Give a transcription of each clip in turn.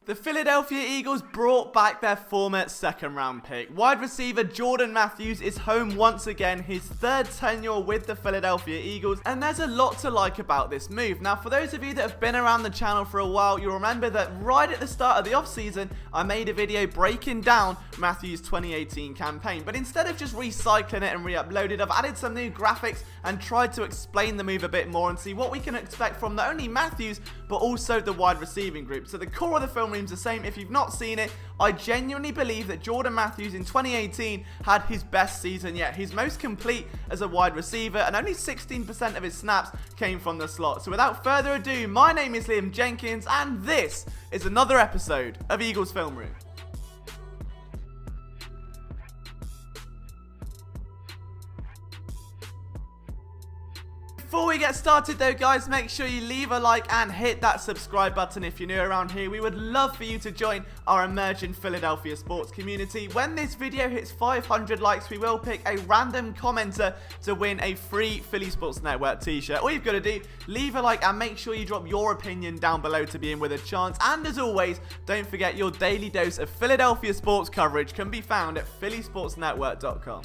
The Philadelphia Eagles brought back their former second-round pick. Wide receiver Jordan Matthews is home once again, his third tenure with the Philadelphia Eagles, and there's a lot to like about this move. Now, for those of you that have been around the channel for a while, you'll remember that right at the start of the offseason, I made a video breaking down Matthews' 2018 campaign, but instead of just recycling it and re-uploaded, I've added some new graphics and tried to explain the move a bit more and see what we can expect from not only Matthews, but also the wide receiving group. So the core of the film room's the same. If you've not seen it, I genuinely believe that Jordan Matthews in 2018 had his best season yet. He's most complete as a wide receiver, and only 16% of his snaps came from the slot. So without further ado, my name is Liam Jenkins, and this is another episode of Eagles Film Room. Before we get started though, guys, make sure you leave a like and hit that subscribe button if you're new around here. We would love for you to join our emerging Philadelphia sports community. When this video hits 500 likes, we will pick a random commenter to win a free Philly Sports Network t-shirt. All you've got to do, leave a like and make sure you drop your opinion down below to be in with a chance. And as always, don't forget your daily dose of Philadelphia sports coverage can be found at phillysportsnetwork.com.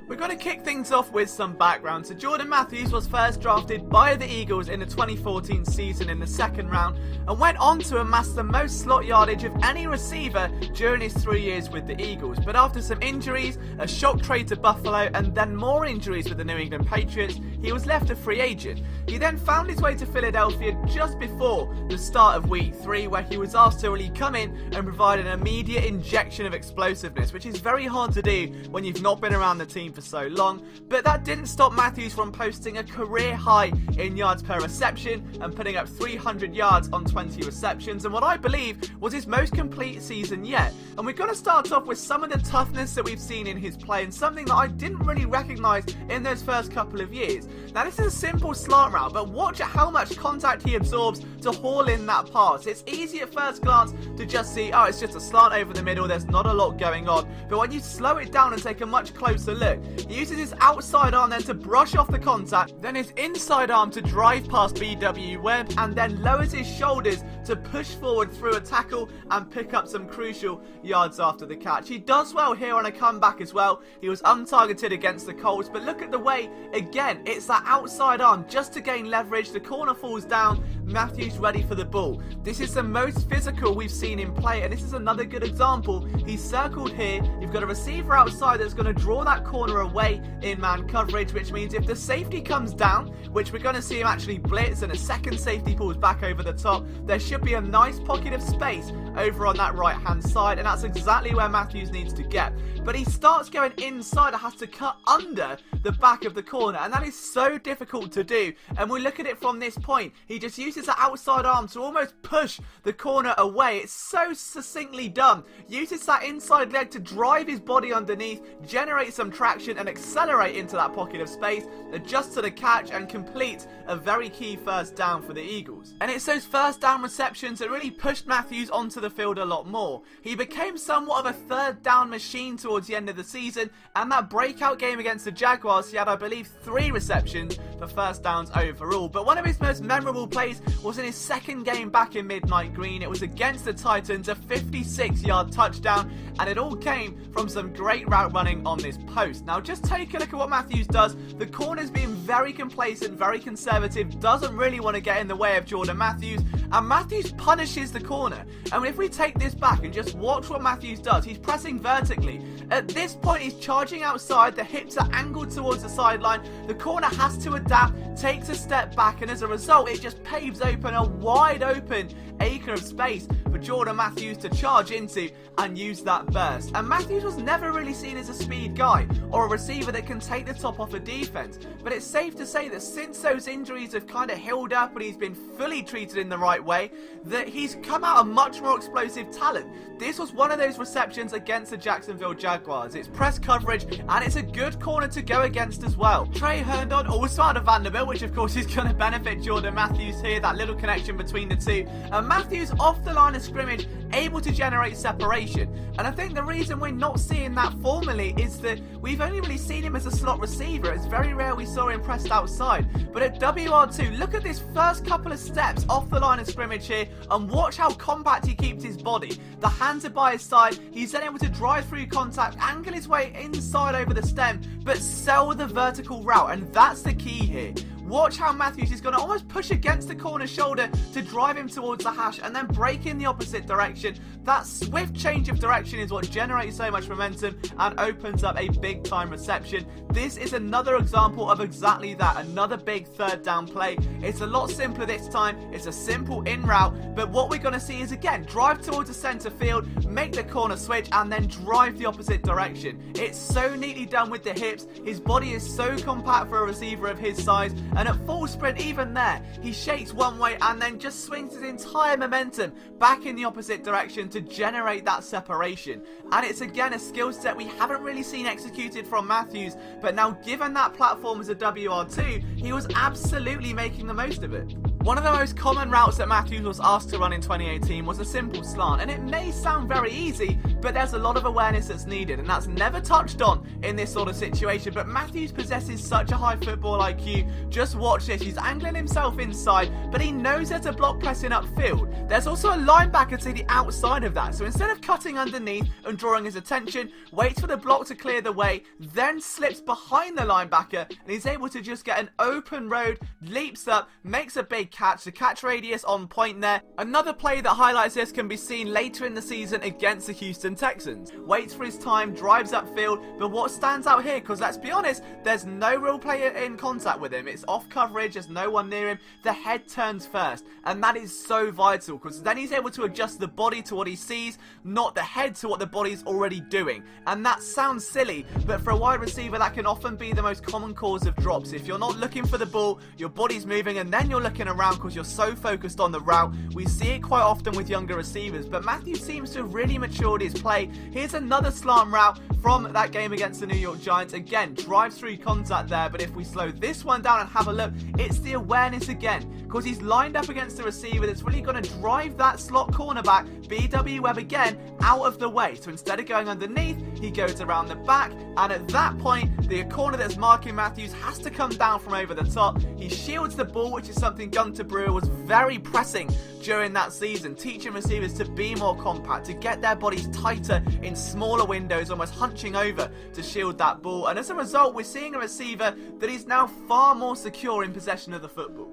We're going to kick things off with some background. So Jordan Matthews was first drafted by the Eagles in the 2014 season in the second round and went on to amass the most slot yardage of any receiver during his 3 years with the Eagles. But after some injuries, a shock trade to Buffalo, and then more injuries with the New England Patriots, he was left a free agent. He then found his way to Philadelphia just before the start of week 3, where he was asked to really come in and provide an immediate injection of explosiveness, which is very hard to do when you've not been around the team for so long. But that didn't stop Matthews from posting a career high in yards per reception and putting up 300 yards on 20 receptions, and what I believe was his most complete season yet. And we're going to start off with some of the toughness that we've seen in his play, and something that I didn't really recognize in those first couple of years. Now, this is a simple slant route, but watch how much contact he absorbs to haul in that pass. It's easy at first glance to just see, oh, it's just a slant over the middle, there's not a lot going on. But when you slow it down and take a much closer look, he uses his outside arm then to brush off the contact, then his inside arm to drive past BW Webb, and then lowers his shoulders to push forward through a tackle and pick up some crucial yards after the catch. He does well here on a comeback as well. He was untargeted against the Colts, but look at the way, again, it's that outside arm just to gain leverage. The corner falls down, Matthews ready for the ball. This is the most physical we've seen him play, and this is another good example. He's circled here. You've got a receiver outside that's going to draw that corner away in man coverage, which means if the safety comes down, which we're going to see him actually blitz, and a second safety pulls back over the top, there should be a nice pocket of space over on that right hand side, and that's exactly where Matthews needs to get. But he starts going inside and has to cut under the back of the corner, and that is so difficult to do. And we look at it from this point, he just uses the outside arm to almost push the corner away. It's so succinctly done. Uses that inside leg to drive his body underneath, generate some traction and accelerate into that pocket of space, adjust to the catch and complete a very key first down for the Eagles. And it's those first down receptions that really pushed Matthews onto the field a lot more. He became somewhat of a third down machine towards the end of the season, and that breakout game against the Jaguars, he had, I believe, 3 receptions for first downs overall. But one of his most memorable plays was in his second game back in Midnight Green. It was against the Titans, a 56-yard touchdown, and it all came from some great route running on this post. Now, just take a look at what Matthews does. The corner's being very complacent, very conservative, doesn't really want to get in the way of Jordan Matthews, and Matthews punishes the corner. And if we take this back and just watch what Matthews does, he's pressing vertically. At this point, he's charging outside, the hips are angled towards the sideline, the corner has to adapt, takes a step back, and as a result, it just paves open a wide open acre of space for Jordan Matthews to charge into and use that burst. And Matthews was never really seen as a speed guy or a receiver that can take the top off a defense, but it's safe to say that since those injuries have kind of healed up and he's been fully treated in the right way, that he's come out a much more explosive talent. This was one of those receptions against the Jacksonville Jaguars. It's press coverage and it's a good corner to go against as well. Trey Herndon also out of Vanderbilt, which of course is going to benefit Jordan Matthews here, that little connection between the two. And Matthews off the line of of scrimmage, able to generate separation. And I think the reason we're not seeing that formally is that we've only really seen him as a slot receiver. It's very rare we saw him pressed outside. But at WR2, look at this first couple of steps off the line of scrimmage here and watch how compact he keeps his body. The hands are by his side. He's then able to drive through contact, angle his way inside over the stem, but sell the vertical route. And that's the key here. Watch how Matthews is going to almost push against the corner's shoulder to drive him towards the hash and then break in the opposite direction. That swift change of direction is what generates so much momentum and opens up a big time reception. This is another example of exactly that, another big third down play. It's a lot simpler this time. It's a simple in route, but what we're going to see is again, drive towards the center field, make the corner switch and then drive the opposite direction. It's so neatly done with the hips. His body is so compact for a receiver of his size. And at full sprint, even there, he shakes one way and then just swings his entire momentum back in the opposite direction to generate that separation. And it's again a skill set we haven't really seen executed from Matthews, but now given that platform as a WR2, he was absolutely making the most of it. One of the most common routes that Matthews was asked to run in 2018 was a simple slant, and it may sound very easy, but there's a lot of awareness that's needed, and that's never touched on in this sort of situation. But Matthews possesses such a high football IQ. Just watch this, he's angling himself inside, but he knows there's a block pressing upfield. There's also a linebacker to the outside of that, so instead of cutting underneath and drawing his attention, waits for the block to clear the way, then slips behind the linebacker, and he's able to just get an open road, leaps up, makes a big catch. The catch radius on point there. Another play that highlights this can be seen later in the season against the Houston Texans. Waits for his time, drives upfield, but what stands out here, because let's be honest, there's no real player in contact with him. It's off coverage, there's no one near him. The head turns first, and that is so vital, because then he's able to adjust the body to what he sees, not the head to what the body's already doing. And that sounds silly, but for a wide receiver, that can often be the most common cause of drops. If you're not looking for the ball, your body's moving, and then you're looking around because you're so focused on the route. We see it quite often with younger receivers, but Matthews seems to have really matured his play. Here's another slant route from that game against the New York Giants. Again, drives through contact there, but if we slow this one down and have a look, it's the awareness again, because he's lined up against the receiver that's really going to drive that slot cornerback, BW Webb again, out of the way. So instead of going underneath, he goes around the back, and at that point, the corner that's marking Matthews has to come down from over the top. He shields the ball, which is something Gunter Brewer was very pressing during that season, teaching receivers to be more compact, to get their bodies tighter in smaller windows, almost hunching over to shield that ball. And as a result, we're seeing a receiver that is now far more secure in possession of the football.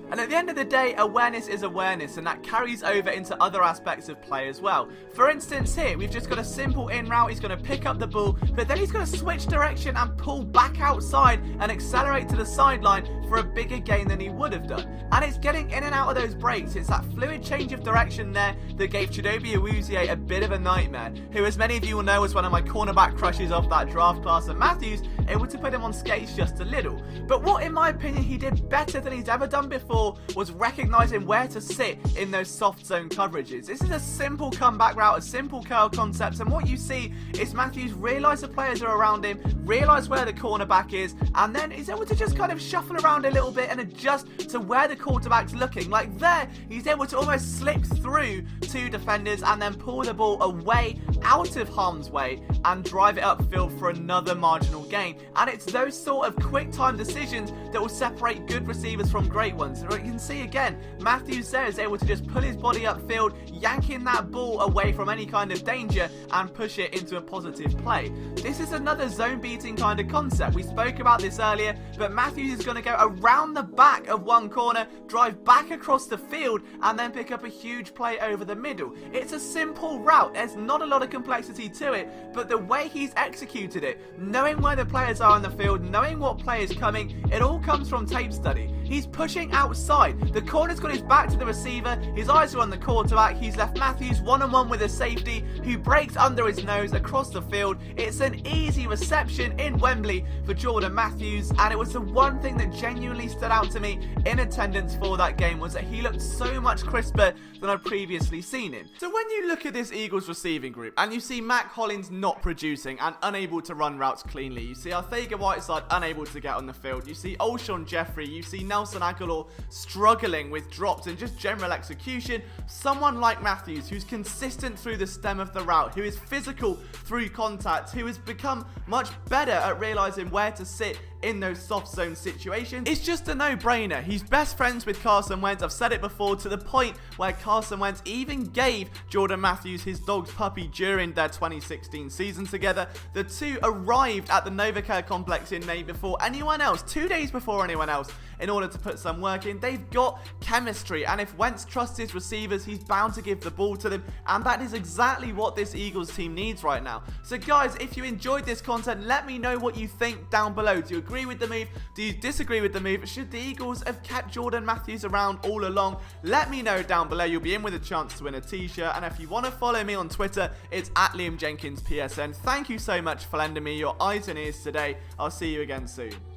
And at the end of the day, awareness is awareness, and that carries over into other aspects of play as well. For instance, here, we've just got a simple in route. He's going to pick up the ball, but then he's going to switch direction and pull back outside and accelerate to the sideline for a bigger gain than he would have done. And it's getting in and out of those breaks. It's that fluid change of direction there that gave Chidobe Awuzie a bit of a nightmare, who, as many of you will know, was one of my cornerback crushes of that draft class, and Matthews able to put him on skates just a little. But what, in my opinion, he did better than he's ever done before was recognizing where to sit in those soft zone coverages. This is a simple comeback route, a simple curl concept, and what you see is Matthews realize the players are around him, realize where the cornerback is, and then he's able to just kind of shuffle around a little bit and adjust to where the quarterback's looking. Like there, he's able to almost slip through two defenders and then pull the ball away out of harm's way and drive it upfield for another marginal gain. And it's those sort of quick time decisions that will separate good receivers from great ones. You can see again, Matthews there is able to just pull his body upfield, yanking that ball away from any kind of danger and push it into a positive play. This is another zone beating kind of concept. We spoke about this earlier, but Matthews is going to go around the back of one corner, drive back across the field, and then pick up a huge play over the middle. It's a simple route. There's not a lot of complexity to it, but the way he's executed it, knowing where the players are in the field, knowing what play is coming, it all comes from tape study. He's pushing outside. The corner's got his back to the receiver. His eyes are on the quarterback. He's left Matthews one-on-one with a safety who breaks under his nose across the field. It's an easy reception in Wembley for Jordan Matthews, and it was the one thing that genuinely stood out to me in attendance for that game, was that he looked so much crisper than I'd previously seen him. So when you look at this Eagles receiving group and you see Mack Hollins not producing and unable to run routes cleanly, you see Arthega Whiteside unable to get on the field, you see Alshon Jeffrey, you see Nelson Aguilar struggling with drops and just general execution, someone like Matthews, who's consistent through the stem of the route, who is physical through contact, who has become much better at realizing where to sit in those soft zone situations, it's just a no-brainer. He's best friends with Carson Wentz. I've said it before, to the point where Carson Wentz even gave Jordan Matthews his dog's puppy during their 2016 season together. The two arrived at the Novacare complex in May before anyone else, 2 days before anyone else, in order to put some work in. They've got chemistry, and if Wentz trusts his receivers, he's bound to give the ball to them, and that is exactly what this Eagles team needs right now. So guys, if you enjoyed this content, let me know what you think down below. Do you agree with the move? Do you disagree with the move? Should the Eagles have kept Jordan Matthews around all along? Let me know down below. You'll be in with a chance to win a t-shirt, and if you want to follow me on Twitter, it's @LiamJenkinsPSN. Thank you so much for lending me your eyes and ears today. I'll see you again soon.